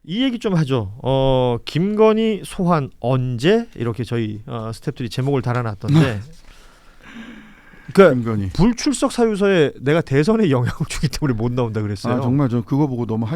이 얘기 좀 하죠. 김건희 소환 언제 이렇게 저희 스태프들이 제목을 달아놨던데. 그러니까 김건희 불출석 사유서에 내가 대선에 영향을 주기 때문에 못 나온다 그랬어요. 아 정말 저 그거 보고 너무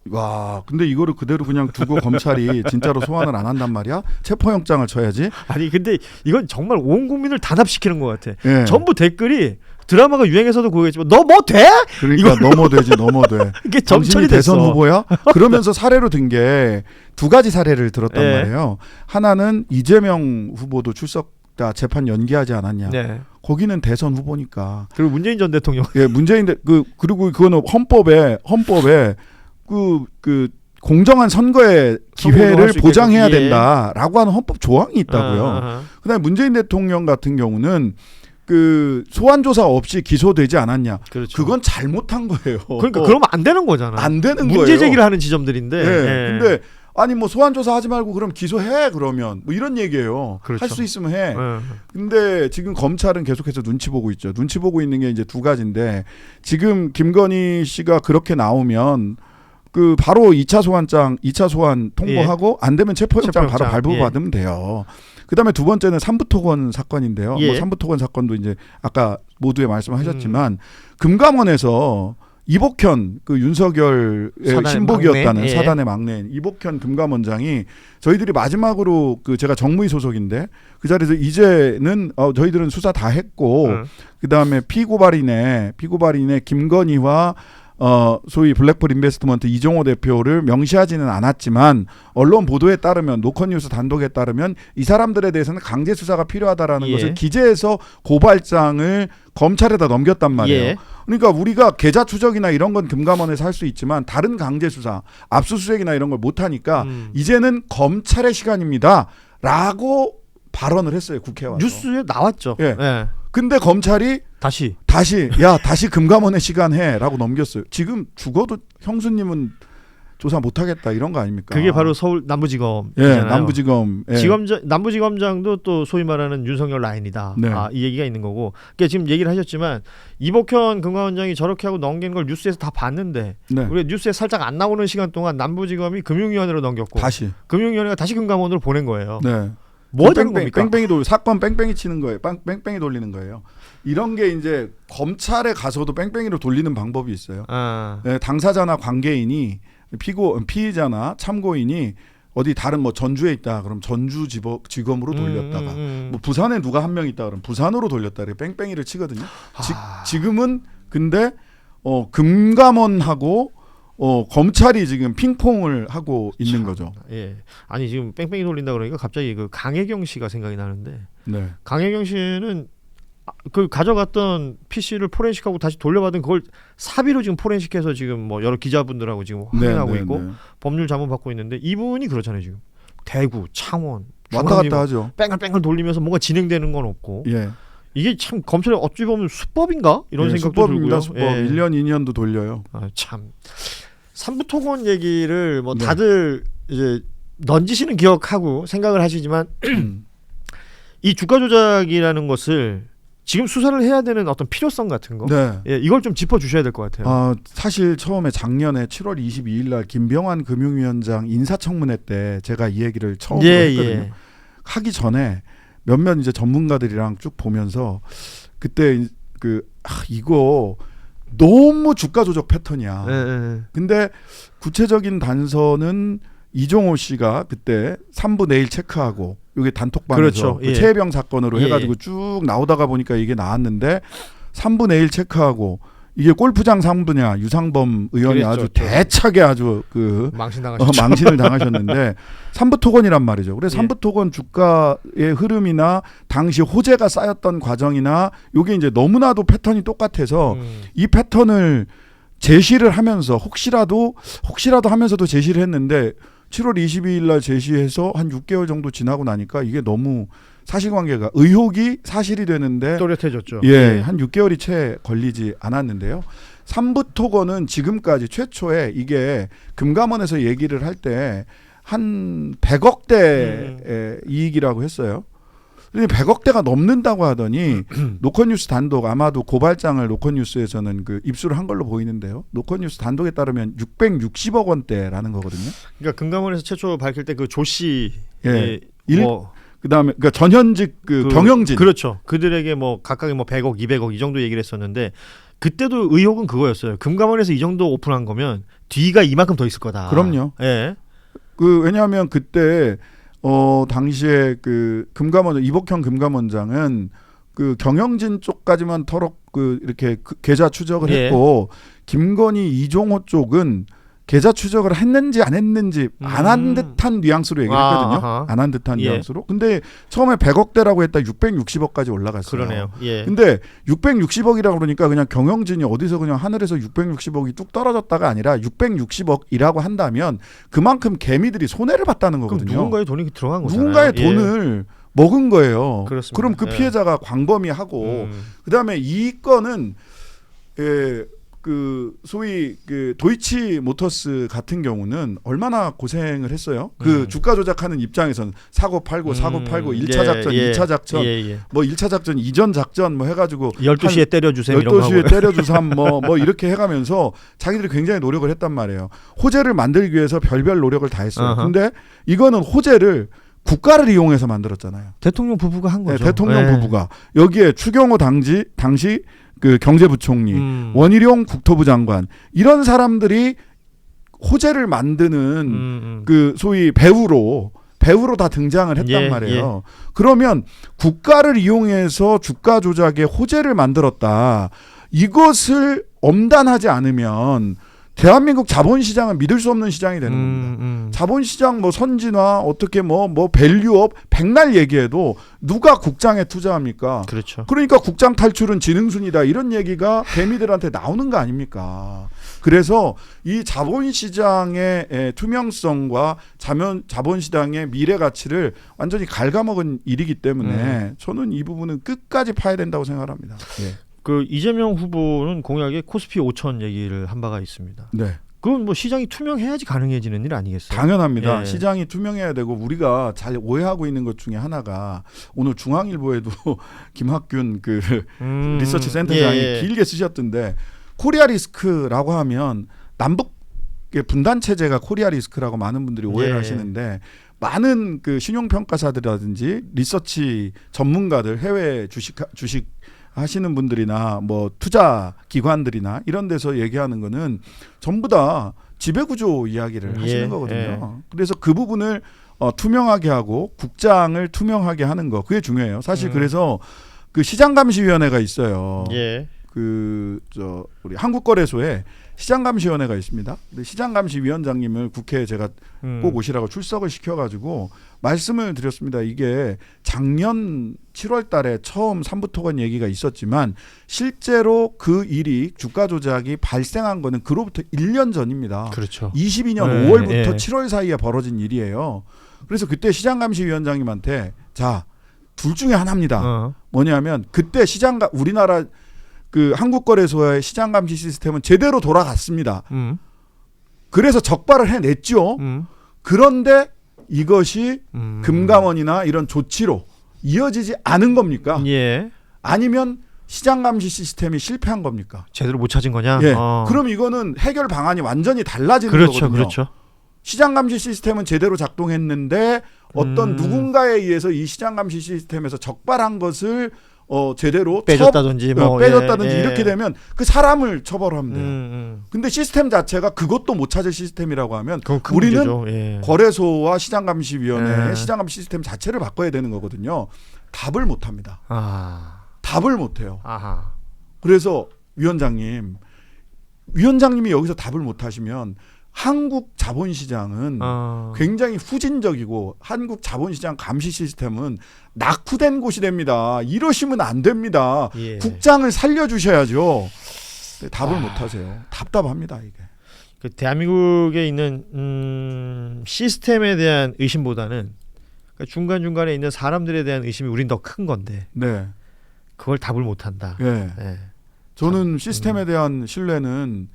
와 근데 이거를 그대로 그냥 두고 검찰이 진짜로 소환을 안 한단 말이야? 체포영장을 쳐야지. 아니 근데 이건 정말 온 국민을 단합시키는 것 같아. 예. 전부 댓글이 드라마가 유행해서도 그거겠지만 너 뭐 돼? 그러니까 넘어되지 넘어돼. 이게 당신이 점철이 됐어. 대선 후보야? 그러면서 사례로 든 게 두 가지 사례를 들었단 예. 말이에요. 하나는 이재명 후보도 출석다 재판 연기하지 않았냐. 네. 거기는 대선 후보니까. 그리고 문재인 전 대통령. 예, 문재인 그리고 그거는 헌법에 그 공정한 선거의 기회를 보장해야 예. 된다라고 하는 헌법 조항이 있다고요. 그다음에 문재인 대통령 같은 경우는 그 소환 조사 없이 기소되지 않았냐. 그렇죠. 그건 잘못한 거예요. 그러니까 그러면 안 되는 거잖아. 안 되는 거예요. 문제 제기를 하는 지점들인데. 예. 근데 아니 뭐 소환 조사 하지 말고 그럼 기소해 그러면 뭐 이런 얘기예요. 그렇죠. 할 수 있으면 해. 예. 근데 지금 검찰은 계속해서 눈치 보고 있죠. 눈치 보고 있는 게 이제 두 가지인데 지금 김건희 씨가 그렇게 나오면 그 바로 2차 소환 통보하고 안 되면 체포영장 바로 발부받으면 돼요. 그다음에 두 번째는 삼부토건 사건인데요. 예. 뭐 삼부토건 사건도 이제 아까 모두에 말씀하셨지만 금감원에서 이복현 그 윤석열의 신복이었다는 막내. 예. 사단의 막내인 이복현 금감원장이 저희들이 마지막으로 그 제가 정무위 소속인데 그 자리에서 이제는 저희들은 수사 다 했고 그다음에 피고발인의 김건희와 소위 블랙풀 인베스트먼트 이종호 대표를 명시하지는 않았지만 언론 보도에 따르면 노컷뉴스 단독에 따르면 이 사람들에 대해서는 강제 수사가 필요하다라는 예. 것을 기재해서 고발장을 검찰에다 넘겼단 말이에요. 예. 그러니까 우리가 계좌 추적이나 이런 건 금감원에서 할 수 있지만 다른 강제 수사, 압수수색이나 이런 걸 못 하니까 이제는 검찰의 시간입니다라고 발언을 했어요. 국회에 와서. 뉴스에 나왔죠. 예. 예. 근데 검찰이 다시 다시 금감원의 시간 해라고 넘겼어요. 지금 죽어도 형수님은 조사 못하겠다 이런 거 아닙니까? 그게 바로 서울 남부지검. 예, 남부지검. 예. 남부지검장도 또 소위 말하는 윤석열 라인이다. 네. 이 얘기가 있는 거고. 그러니까 지금 얘기를 하셨지만 이복현 금감원장이 저렇게 하고 넘긴 걸 뉴스에서 다 봤는데 네. 우리 뉴스에 살짝 안 나오는 시간 동안 남부지검이 금융위원회로 넘겼고 다시 금융위원회가 다시 금감원으로 보낸 거예요. 네. 뭐 하는 겁니까? 사건 뺑뺑이 치는 거예요. 뺑뺑이 돌리는 거예요. 이런 게 이제 검찰에 가서도 뺑뺑이로 돌리는 방법이 있어요. 네, 당사자나 관계인이 피의자나 참고인이 어디 다른 뭐 전주에 있다 그럼 전주지검으로 돌렸다가 뭐 부산에 누가 한 명 있다 그러면 부산으로 돌렸다 그래 뺑뺑이를 치거든요. 지금은 근데 금감원하고 검찰이 지금 핑퐁을 하고 있는 거죠. 예. 아니 지금 뺑뺑이 돌린다 그러니까 갑자기 그 강혜경 씨가 생각이 나는데. 네. 강혜경 씨는 그 가져갔던 PC를 포렌식하고 다시 돌려받은 그걸 사비로 지금 포렌식해서 지금 뭐 여러 기자분들하고 지금 확인하고 있고 법률 자문 받고 있는데 이분이 그렇잖아요 지금 대구, 창원 왔다 갔다 하죠. 뺑글뺑글 돌리면서 뭔가 진행되는 건 없고. 예. 이게 참 검찰이 어찌 보면 수법인가 이런 생각도 수법입니다, 들고요. 수법. 예. 1년 2년도 돌려요. 참 삼부토건 얘기를 뭐 다들 이제 넌지시는 기억하고 생각을 하시지만 이 주가 조작이라는 것을 지금 수사를 해야 되는 어떤 필요성 같은 거, 네. 예, 이걸 좀 짚어주셔야 될 것 같아요. 사실 처음에 작년에 7월 22일 날 김병환 금융위원장 인사청문회 때 제가 이 얘기를 처음으로 했거든요. 예. 하기 전에 몇몇 이제 전문가들이랑 쭉 보면서 그때 이거 너무 주가 조작 패턴이야. 예. 근데 구체적인 단서는 이종호 씨가 그때 3분 내일 체크하고 이게 단톡방에서 그렇죠. 그 최혜병 사건으로 해가지고 쭉 나오다가 보니까 이게 나왔는데 3분 내일 체크하고 이게 골프장 3분야 유상범 의원이 그랬죠. 아주 대차게 아주 망신을 당하셨는데 삼부토건이란 말이죠. 그래서 삼부토건 주가의 흐름이나 당시 호재가 쌓였던 과정이나 이게 이제 너무나도 패턴이 똑같아서 이 패턴을 제시를 하면서 혹시라도 하면서도 제시를 했는데 7월 22일 날 제시해서 한 6개월 정도 지나고 나니까 이게 너무 사실관계가 의혹이 사실이 되는데 또렷해졌죠. 예, 한 6개월이 채 걸리지 않았는데요. 삼부토건은 지금까지 최초에 이게 금감원에서 얘기를 할 때 한 100억대의 이익이라고 했어요. 그런데 100억대가 넘는다고 하더니 노컷뉴스 단독 아마도 고발장을 노컷뉴스에서는 그 입수를 한 걸로 보이는데요. 노컷뉴스 단독에 따르면 660억 원대라는 거거든요. 그러니까 금감원에서 최초 밝힐 때 그 조 씨, 예. 그다음에 그러니까 전현직 경영진 그렇죠. 그들에게 뭐 각각의 뭐 100억, 200억 이 정도 얘기를 했었는데 그때도 의혹은 그거였어요. 금감원에서 이 정도 오픈한 거면 뒤가 이만큼 더 있을 거다. 그럼요. 예. 왜냐하면 그때 당시에 그 금감원 이복형 금감원장은 그 경영진 쪽까지만 이렇게 계좌 추적을 했고 김건희 이종호 쪽은 계좌 추적을 했는지 안 했는지 안 한 듯한 뉘앙스로 얘기를 했거든요. 안 한 듯한 뉘앙스로. 근데 처음에 100억대라고 했다 660억까지 올라갔어요. 그러네요. 예. 근데 660억이라고 그러니까 그냥 경영진이 어디서 그냥 하늘에서 660억이 뚝 떨어졌다가 아니라 660억이라고 한다면 그만큼 개미들이 손해를 봤다는 거거든요. 누군가의 돈이 들어간 거잖아요. 누군가의 돈을 먹은 거예요. 그렇습니다. 그럼 그 피해자가 광범위하고 그다음에 이 건은 그 소위 그 도이치 모터스 같은 경우는 얼마나 고생을 했어요. 그 주가 조작하는 입장에서는 사고 팔고 1차 작전, 2차 작전, 뭐 1차 작전, 이전 작전 뭐 해가지고 12시에 때려주세요. 12시에 때려주삼 뭐 이렇게 해가면서 자기들이 굉장히 노력을 했단 말이에요. 호재를 만들기 위해서 별별 노력을 다 했어요. 근데 이거는 호재를 국가를 이용해서 만들었잖아요. 대통령 부부가 한 거죠. 네, 대통령 부부가 여기에 추경호 당시 그 경제부총리, 원희룡 국토부 장관 이런 사람들이 호재를 만드는 그 소위 배우로 다 등장을 했단 말이에요. 그러면 국가를 이용해서 주가 조작의 호재를 만들었다. 이것을 엄단하지 않으면 대한민국 자본시장은 믿을 수 없는 시장이 되는 겁니다. 자본시장 뭐 선진화 어떻게 뭐 밸류업 백날 얘기해도 누가 국장에 투자합니까? 그렇죠. 그러니까 국장 탈출은 지능순이다 이런 얘기가 개미들한테 나오는 거 아닙니까? 그래서 이 자본시장의 투명성과 자본시장의 미래 가치를 완전히 갉아먹은 일이기 때문에 저는 이 부분은 끝까지 파야 된다고 생각합니다. 예. 그 이재명 후보는 공약에 코스피 5천 얘기를 한 바가 있습니다. 네. 그건 뭐 시장이 투명해야지 가능해지는 일 아니겠어요? 당연합니다. 예. 시장이 투명해야 되고 우리가 잘 오해하고 있는 것 중에 하나가 오늘 중앙일보에도 김학균 그 리서치 센터장이 길게 쓰셨던데 코리아 리스크라고 하면 남북의 분단 체제가 코리아 리스크라고 많은 분들이 오해를 하시는데 많은 그 신용평가사들이라든지 리서치 전문가들 해외 주식 하시는 분들이나 뭐 투자 기관들이나 이런 데서 얘기하는 거는 전부 다 지배구조 이야기를 하시는 거거든요. 그래서 그 부분을 투명하게 하고 국장을 투명하게 하는 거 그게 중요해요. 사실 그래서 그 시장감시위원회가 있어요. 우리 한국거래소에 시장감시위원회가 있습니다. 근데 시장감시위원장님을 국회에 제가 꼭 오시라고 출석을 시켜가지고 말씀을 드렸습니다. 이게 작년 7월 달에 처음 삼부토건 얘기가 있었지만 실제로 그 일이 주가 조작이 발생한 거는 그로부터 1년 전입니다. 그렇죠. 22년 5월부터 7월 사이에 벌어진 일이에요. 그래서 그때 시장감시위원장님한테 자, 둘 중에 하나입니다. 뭐냐면 그때 우리나라 그 한국거래소의 시장감시 시스템은 제대로 돌아갔습니다. 그래서 적발을 해냈죠. 그런데 이것이 금감원이나 이런 조치로 이어지지 않은 겁니까? 아니면 시장감시 시스템이 실패한 겁니까? 제대로 못 찾은 거냐? 그럼 이거는 해결 방안이 완전히 달라지는 거거든요. 그렇죠. 시장감시 시스템은 제대로 작동했는데 어떤 누군가에 의해서 이 시장감시 시스템에서 적발한 것을 제대로 빼줬다든지 이렇게 되면 그 사람을 처벌하면 돼요. 근데 시스템 자체가 그것도 못 찾을 시스템이라고 하면 우리는 거래소와 시장감시위원회의 시장감시 시스템 자체를 바꿔야 되는 거거든요. 답을 못 합니다. 답을 못 해요. 그래서 위원장님이 여기서 답을 못 하시면 한국 자본시장은 굉장히 후진적이고 한국 자본시장 감시 시스템은 낙후된 곳이 됩니다. 이러시면 안 됩니다. 국장을 살려주셔야죠. 답을 못 하세요. 답답합니다. 이게. 그 대한민국에 있는 시스템에 대한 의심보다는 그러니까 중간중간에 있는 사람들에 대한 의심이 우린 더 큰 건데 그걸 답을 못 한다. 저는 시스템에 대한 신뢰는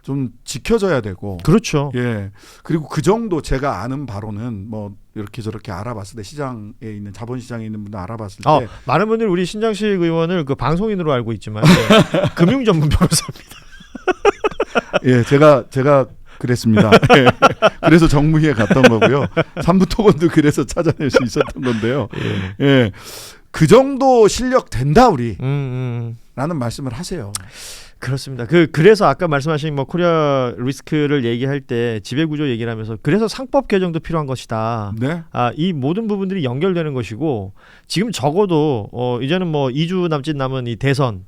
좀 지켜져야 되고. 그렇죠. 예. 그리고 그 정도 제가 아는 바로는 뭐 이렇게 저렇게 알아봤을 때 시장에 있는 자본시장에 있는 분들 알아봤을 때 많은 분들이 우리 신장식 의원을 그 방송인으로 알고 있지만 예, 금융 전문 변호사입니다. 예, 제가 그랬습니다. 예. 그래서 정무위에 갔던 거고요. 삼부토건도 그래서 찾아낼 수 있었던 건데요. 예. 그 정도 실력 된다 우리. 라는 말씀을 하세요. 그렇습니다. 그래서 아까 말씀하신 뭐 코리아 리스크를 얘기할 때 지배구조 얘기를 하면서 그래서 상법 개정도 필요한 것이다. 네. 이 모든 부분들이 연결되는 것이고 지금 적어도 이제는 뭐 2주 남짓 남은 이 대선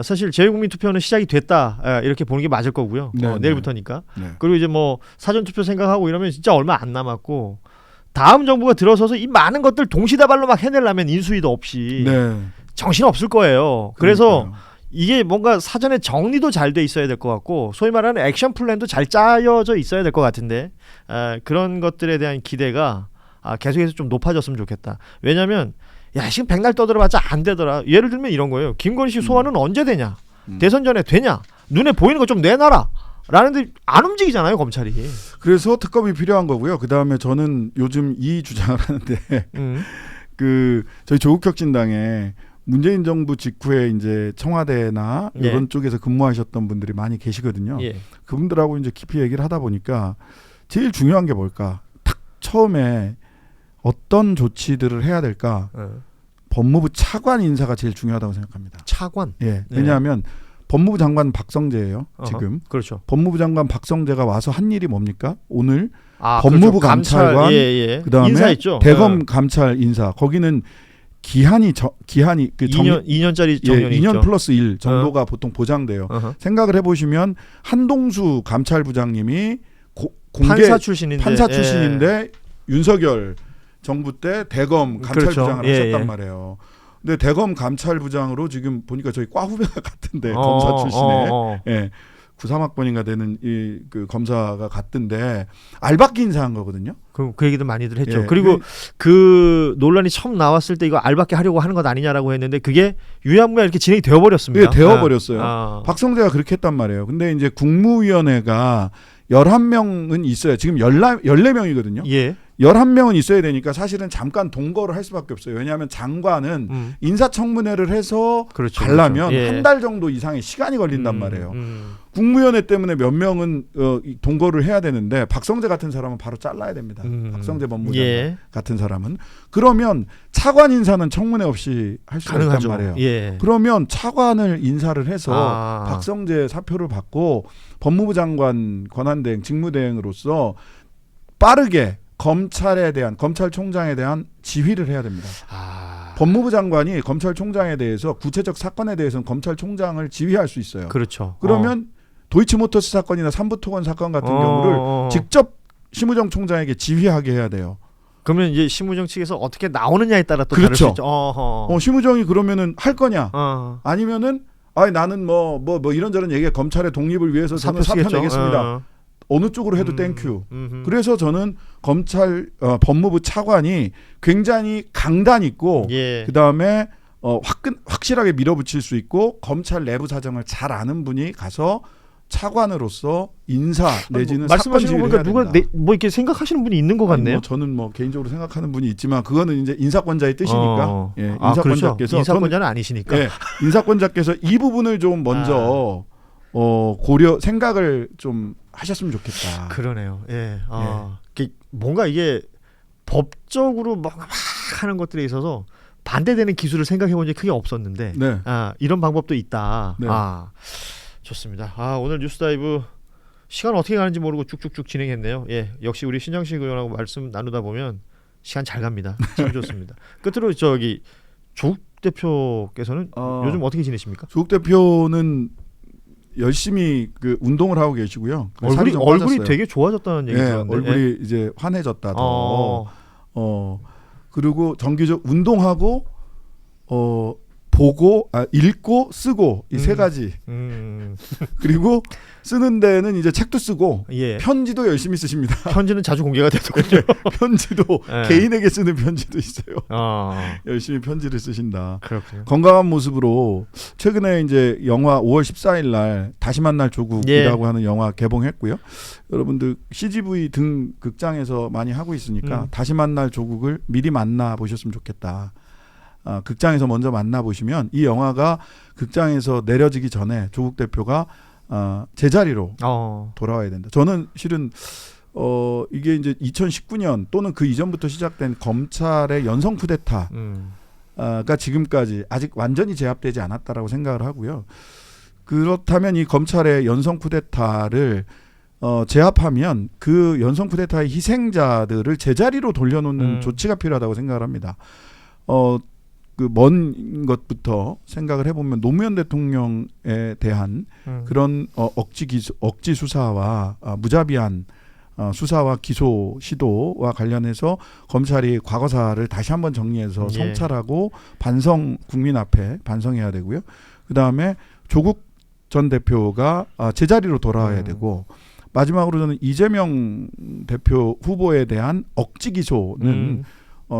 사실 재외국민 투표는 시작이 됐다 이렇게 보는 게 맞을 거고요. 네, 내일부터니까. 네. 그리고 이제 뭐 사전 투표 생각하고 이러면 진짜 얼마 안 남았고 다음 정부가 들어서서 이 많은 것들 동시다발로 막 해내려면 인수위도 없이 네. 정신 없을 거예요. 그래서 그러니까요. 이게 뭔가 사전에 정리도 잘 돼 있어야 될 것 같고 소위 말하는 액션 플랜도 잘 짜여져 있어야 될 것 같은데 그런 것들에 대한 기대가 계속해서 좀 높아졌으면 좋겠다. 왜냐하면 야 지금 백날 떠들어봤자 안 되더라. 예를 들면 이런 거예요. 김건희 씨 소환은 언제 되냐? 대선 전에 되냐? 눈에 보이는 거 좀 내놔라. 라는데 안 움직이잖아요 검찰이. 그래서 특검이 필요한 거고요. 그 다음에 저는 요즘 이 주장을 하는데 그 저희 조국혁신당에 문재인 정부 직후에 이제 청와대나 예. 이런 쪽에서 근무하셨던 분들이 많이 계시거든요. 예. 그분들하고 이제 깊이 얘기를 하다 보니까 제일 중요한 게 뭘까? 딱 처음에 어떤 조치들을 해야 될까? 법무부 차관 인사가 제일 중요하다고 생각합니다. 차관. 예. 왜냐하면 법무부 장관 박성재예요. 지금. 그렇죠. 법무부 장관 박성재가 와서 한 일이 뭡니까? 오늘 그렇죠. 법무부 감찰관, 그다음에 그다음에 대검 감찰 인사. 거기는 기한이 그 2년짜리 정년이 2년 있죠. 플러스 1 정도가 보통 보장돼요. 생각을 해보시면 한동수 감찰부장님이 판사 출신인데, 판사 출신인데 윤석열 정부 때 대검 감찰부장을 그렇죠. 하셨단 말이에요. 근데 대검 감찰부장으로 지금 보니까 저희 과 후배가 같은데 검사 출신에 예, 93학번인가 되는 그 검사가 같던데 알박기 인사한 거거든요. 그 얘기도 많이들 했죠. 예, 그리고 그 논란이 처음 나왔을 때 이거 알박기 하려고 하는 것 아니냐라고 했는데 그게 유야무야 이렇게 진행이 되어버렸습니다. 예, 되어버렸어요. 박성재가 그렇게 했단 말이에요. 근데 이제 국무위원회가 11명은 있어요. 지금 14명이거든요. 예. 11명은 있어야 되니까 사실은 잠깐 동거를 할 수밖에 없어요. 왜냐하면 장관은 인사청문회를 해서 그렇죠, 가려면 그렇죠. 예. 한 달 정도 이상의 시간이 걸린단 말이에요. 국무위원회 때문에 몇 명은 동거를 해야 되는데 박성재 같은 사람은 바로 잘라야 됩니다. 박성재 법무장관 예. 같은 사람은. 그러면 차관 인사는 청문회 없이 할 수가 가능하죠. 있단 말이에요. 예. 그러면 차관을 인사를 해서 박성재 사표를 받고 법무부 장관 권한대행 직무대행으로서 빠르게 검찰총장에 대한 지휘를 해야 됩니다. 법무부 장관이 검찰총장에 대해서 구체적 사건에 대해서는 검찰총장을 지휘할 수 있어요. 그렇죠. 그러면 도이치모터스 사건이나 삼부토건 사건 같은 경우를 직접 심우정 총장에게 지휘하게 해야 돼요. 그러면 이제 심우정 측에서 어떻게 나오느냐에 따라 또 그렇죠. 다를 수 있죠. 심우정이 그러면은 할 거냐? 아니면은 나는 뭐 이런저런 얘기에 검찰의 독립을 위해서 저는 사표 내겠습니다. 어느 쪽으로 해도 땡큐. 그래서 저는 법무부 차관이 굉장히 강단 있고 예. 그다음에 확실하게 밀어붙일 수 있고 검찰 내부 사정을 잘 아는 분이 가서 차관으로서 인사 내지는 사건 말씀하시는 거 지휘를 보니까 해야 누가 된다. 뭐 이렇게 생각하시는 분이 있는 것 같네요. 저는 개인적으로 생각하는 분이 있지만 그거는 이제 인사권자의 뜻이니까. 예, 인사권자께서 그렇죠. 인사권자는 아니시니까. 예, 인사권자께서 이 부분을 좀 먼저 생각을 좀 하셨으면 좋겠다. 그러네요. 예. 뭔가 이게 법적으로 막 하는 것들에 있어서 반대되는 기술을 생각해 본 적이 크게 없었는데 네. 이런 방법도 있다. 네. 좋습니다. 오늘 뉴스다이브 시간 어떻게 가는지 모르고 쭉쭉쭉 진행했네요. 예. 역시 우리 신장식 의원하고 말씀 나누다 보면 시간 잘 갑니다. 참 좋습니다. 끝으로 조국 대표께서는 요즘 어떻게 지내십니까? 조국 대표는 열심히 그 운동을 하고 계시고요. 얼굴이 되게 좋아졌다는 얘기 들었는데. 얼굴이 이제 환해졌다. 그리고 정기적 운동하고 보고 읽고 쓰고 이 세 가지. 그리고 쓰는 데는 이제 책도 쓰고 예. 편지도 열심히 쓰십니다. 편지는 자주 공개가 되더군요. 편지도 예. 개인에게 쓰는 편지도 있어요. 아, 열심히 편지를 쓰신다. 그렇군요. 건강한 모습으로 최근에 이제 영화 5월 14일 날 다시 만날 조국이라고 하는 영화 개봉했고요. 여러분들 CGV 등 극장에서 많이 하고 있으니까 다시 만날 조국을 미리 만나 보셨으면 좋겠다. 극장에서 먼저 만나보시면 이 영화가 극장에서 내려지기 전에 조국 대표가 제자리로 돌아와야 된다. 저는 실은 이게 이제 2019년 또는 그 이전부터 시작된 검찰의 연성 쿠데타가 지금까지 아직 완전히 제압되지 않았다라고 생각을 하고요. 그렇다면 이 검찰의 연성 쿠데타를 제압하면 그 연성 쿠데타의 희생자들을 제자리로 돌려놓는 조치가 필요하다고 생각을 합니다. 그 먼 것부터 생각을 해보면 노무현 대통령에 대한 그런 억지 수사와 무자비한 수사와 기소 시도와 관련해서 검찰이 과거사를 다시 한번 정리해서 성찰하고 국민 앞에 반성해야 되고요. 그 다음에 조국 전 대표가 제자리로 돌아와야 되고, 마지막으로 저는 이재명 대표 후보에 대한 억지 기소는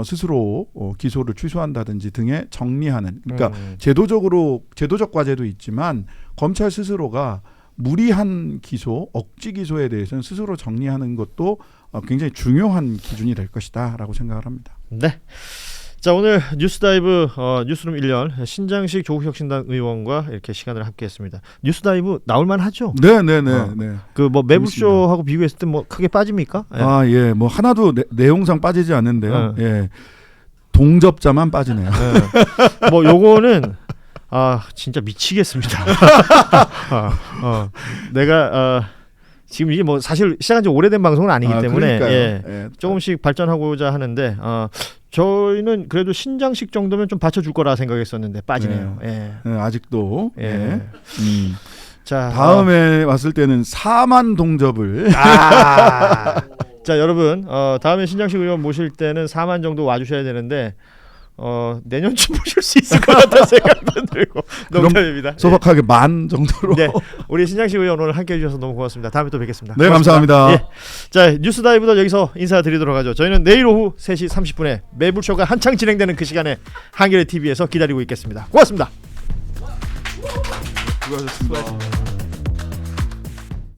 스스로 기소를 취소한다든지 등의 정리하는, 그러니까 제도적 과제도 있지만 검찰 스스로가 무리한 기소, 억지 기소에 대해서는 스스로 정리하는 것도 굉장히 중요한 기준이 될 것이다라고 생각을 합니다. 네. 자, 오늘 뉴스다이브 뉴스룸 1년 신장식 조국혁신당 의원과 이렇게 시간을 함께했습니다. 뉴스다이브 나올만 하죠? 네네네. 그 뭐 매불쇼하고 비교했을 때 뭐 크게 빠집니까? 예. 예, 뭐 하나도 내용상 빠지지 않는데요. 예, 동접자만 빠지네요. 예. 뭐 요거는 진짜 미치겠습니다. 내가 지금 이게 뭐 사실 시작한 지 오래된 방송은 아니기 때문에 예, 조금씩 발전하고자 하는데 저희는 그래도 신장식 정도면 좀 받쳐줄 거라 생각했었는데 빠지네요. 예. 아직도. 예. 자, 다음에 왔을 때는 4만 동접을. 자, 여러분 다음에 신장식 의원 모실 때는 4만 정도 와주셔야 되는데 내년쯤 모실 수 있을 것 같다는 생각도 들고 농담입니다. 소박하게 10,000 정도로. 네, 우리 신장식 의원 오늘 함께해 주셔서 너무 고맙습니다. 다음에 또 뵙겠습니다. 네, 고맙습니다. 감사합니다. 예. 자, 뉴스다이브도 여기서 인사드리도록 하죠. 저희는 내일 오후 3시 30분에 매불쇼가 한창 진행되는 그 시간에 한겨레 TV에서 기다리고 있겠습니다. 고맙습니다. 수고하셨습니다.